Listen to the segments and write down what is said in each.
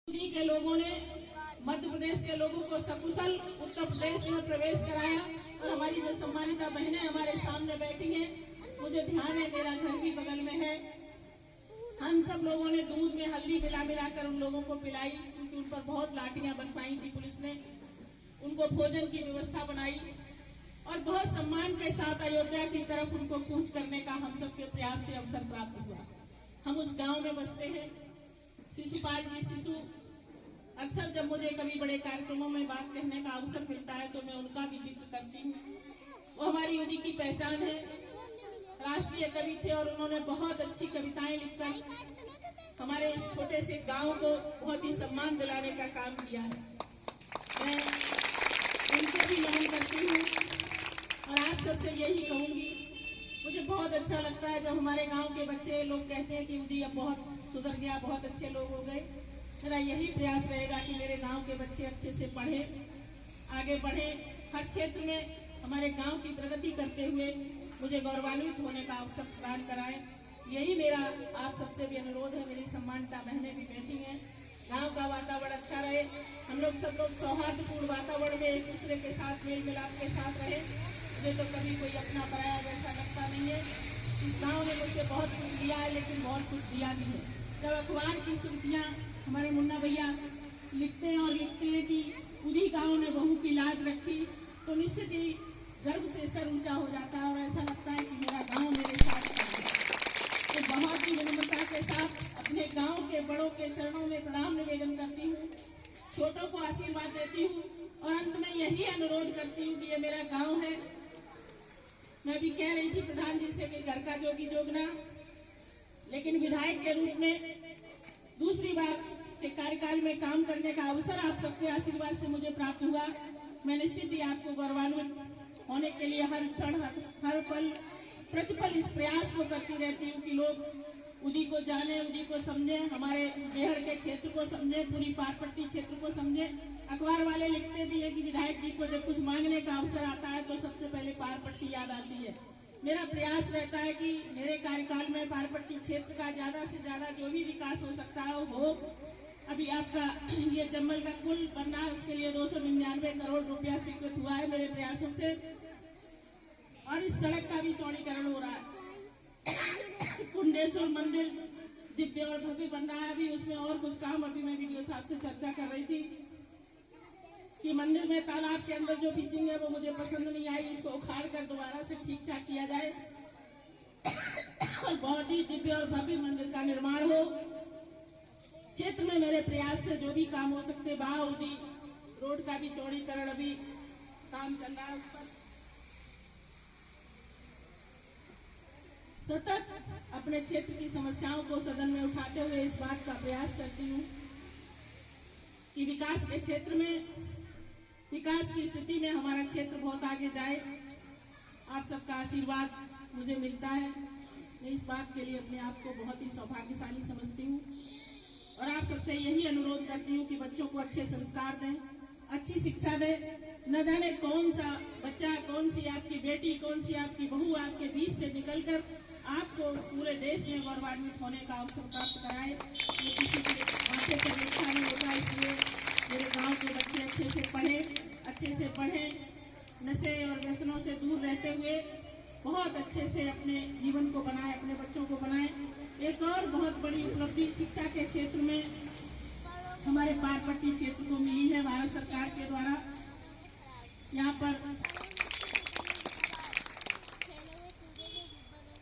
दिल्ली के लोगों ने मध्य प्रदेश के लोगों को सकुशल उत्तर प्रदेश में प्रवेश कराया और हमारी जो सम्मानिता बहनें हमारे सामने बैठी हैं, मुझे ध्यान है मेरा घर भी बगल में है। हम सब लोगों ने दूध में हल्दी मिलाकर उन लोगों को पिलाई, क्योंकि उन पर बहुत लाठियां बरसाई थी पुलिस ने। उनको भोजन की व्यवस्था बनाई और बहुत सम्मान के साथ अयोध्या की तरफ उनको कूच करने का हम सबके प्रयास से अवसर प्राप्त हुआ। हम उस गांव में बसते हैं। शिशुपाल जी शिशु, अक्सर जब मुझे कभी बड़े कार्यक्रमों में बात कहने का अवसर मिलता है तो मैं उनका भी जिक्र करती हूँ। वो हमारी उदी की पहचान है, राष्ट्रीय कवि थे और उन्होंने बहुत अच्छी कविताएं लिखकर हमारे इस छोटे से गांव को बहुत ही सम्मान दिलाने का काम किया है। मैं उनको भी नमन करती हूँ और आप सबसे यही कहूंगी, मुझे बहुत अच्छा लगता है जब हमारे गांव के बच्चे लोग कहते हैं कि उदी अब बहुत सुधर गया, बहुत अच्छे लोग हो गए। मेरा यही प्रयास रहेगा कि मेरे गांव के बच्चे अच्छे से पढ़े, आगे बढ़े, हर क्षेत्र में हमारे गांव की प्रगति करते हुए मुझे गौरवान्वित होने का अवसर प्रदान कराएं। यही मेरा आप सबसे भी अनुरोध है। मेरी सम्मानिता बहनें भी बैठी हैं। गांव का वातावरण अच्छा रहे, हम लोग सब लोग सौहार्दपूर्ण वातावरण में एक दूसरे के साथ मेल मिलाप के साथ रहे। मुझे तो कभी कोई अपना पराया जैसा लगता नहीं है। इस गाँव ने मुझे बहुत कुछ दिया है, लेकिन बहुत कुछ दिया भी है। जब अखबार की सुर्खियाँ हमारे मुन्ना भैया लिखते हैं कि उदी गांव ने बहू की लाज रखी, तो निश्चित ही गर्व से सर ऊंचा हो जाता है और ऐसा लगता है कि मेरा गांव मेरे साथ है। तो बहुत ही विनम्रता के साथ अपने गांव के बड़ों के चरणों में प्रणाम निवेदन करती हूँ, छोटों को आशीर्वाद देती हूँ और अंत में यही अनुरोध करती हूँ कि ये मेरा गाँव है। मैं भी कह रही थी प्रधान जी से कि घर का जोगी जोगना, लेकिन विधायक के रूप में दूसरी बार के कार्यकाल में काम करने का अवसर आप सबके आशीर्वाद से मुझे प्राप्त हुआ। मैं निश्चित ही आपको गौरवान्वित होने के लिए हर क्षण हर पल प्रतिपल इस प्रयास को करती रहती हूँ कि लोग उदी को जाने, उदी को समझे, हमारे बिहार के क्षेत्र को समझे, पूरी पारपट्टी क्षेत्र को समझे। अखबार वाले लिखते भी है कि विधायक जी को जब कुछ मांगने का अवसर आता है तो सबसे पहले पारपट्टी याद आती है। मेरा प्रयास रहता है कि मेरे कार्यकाल में पारपट्टी क्षेत्र का ज्यादा से ज्यादा जो भी विकास हो सकता है वो अभी आपका ये जम्मल का पुल बन रहा है, उसके लिए 299 करोड़ रुपया स्वीकृत हुआ है मेरे प्रयासों से, और इस सड़क का भी चौड़ीकरण हो रहा है। कुंडेश्वर मंदिर दिव्य और भव्य बन रहा है, अभी उसमें और कुछ काम, अभी मैं वीडियो साहब से चर्चा कर रही थी कि मंदिर में तालाब के अंदर जो पिचिंग है वो मुझे पसंद नहीं आई, उसको उखाड़ कर दोबारा से ठीक ठाक किया जाए और बहुत ही दिव्य और भव्य मंदिर का निर्माण हो। क्षेत्र में मेरे प्रयास से जो भी काम हो सकते, बाउदी रोड का भी चौड़ीकरण अभी काम चल रहा है, उस पर सतत अपने क्षेत्र की समस्याओं को सदन में उठाते हुए इस बात का प्रयास करती हूँ कि विकास के क्षेत्र में, विकास की स्थिति में हमारा क्षेत्र बहुत आगे जाए। आप सबका आशीर्वाद मुझे मिलता है, मैं इस बात के लिए अपने आप को बहुत ही सौभाग्यशाली समझती हूँ और आप सबसे यही अनुरोध करती हूँ कि बच्चों को अच्छे संस्कार दें, अच्छी शिक्षा दें। न जाने कौन सा बच्चा, कौन सी आपकी बेटी, कौन सी आपकी बहू आपके बीच से निकलकर आपको पूरे देश में गौरवान्वित होने का अवसर प्राप्त कराए। ये किसी के माथे पर लिखा नहीं होता, इसलिए मेरे गांव के बच्चे अच्छे से पढ़ें, नशे और व्यसनों से दूर रहते हुए बहुत अच्छे से अपने जीवन को बनाएं, अपने बच्चों को बनाएं। एक और बहुत बड़ी उपलब्धि शिक्षा के क्षेत्र में हमारे पारपट्टी क्षेत्र को मिली है भारत सरकार के द्वारा। यहाँ पर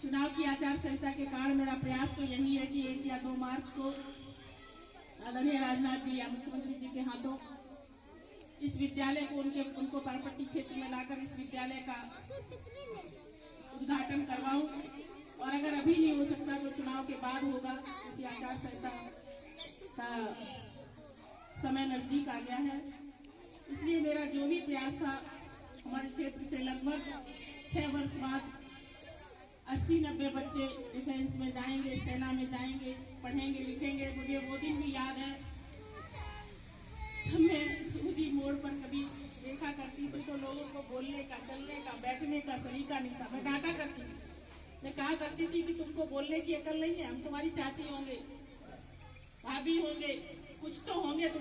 चुनाव की आचार संहिता के कारण मेरा प्रयास तो यही है कि 1 या 2 मार्च को आदरणीय राजनाथ जी या मुख्यमंत्री जी के हाथों इस विद्यालय को उनको पारपट्टी क्षेत्र में लाकर इस विद्यालय का उद्घाटन करवाऊं, और अगर अभी नहीं हो सकता तो चुनाव के बाद होगा, क्योंकि आचार संहिता का समय नजदीक आ गया है। इसलिए मेरा जो भी प्रयास था, हमारे क्षेत्र से लगभग 6 वर्ष बाद 80-90 बच्चे डिफेंस में जाएंगे, सेना में जाएंगे, पढ़ेंगे, लिखेंगे। मुझे वो दिन भी याद है जब मैं उदी मोड़ पर कभी देखा करती थी तो लोगों को बोलने का, चलने का, बैठने का सलीका नहीं था। मैं डांटा करती थी, मैं कहा करती थी कि तुमको बोलने की अकल नहीं है, हम तुम्हारी चाची होंगे, भाभी होंगे, कुछ तो होंगे।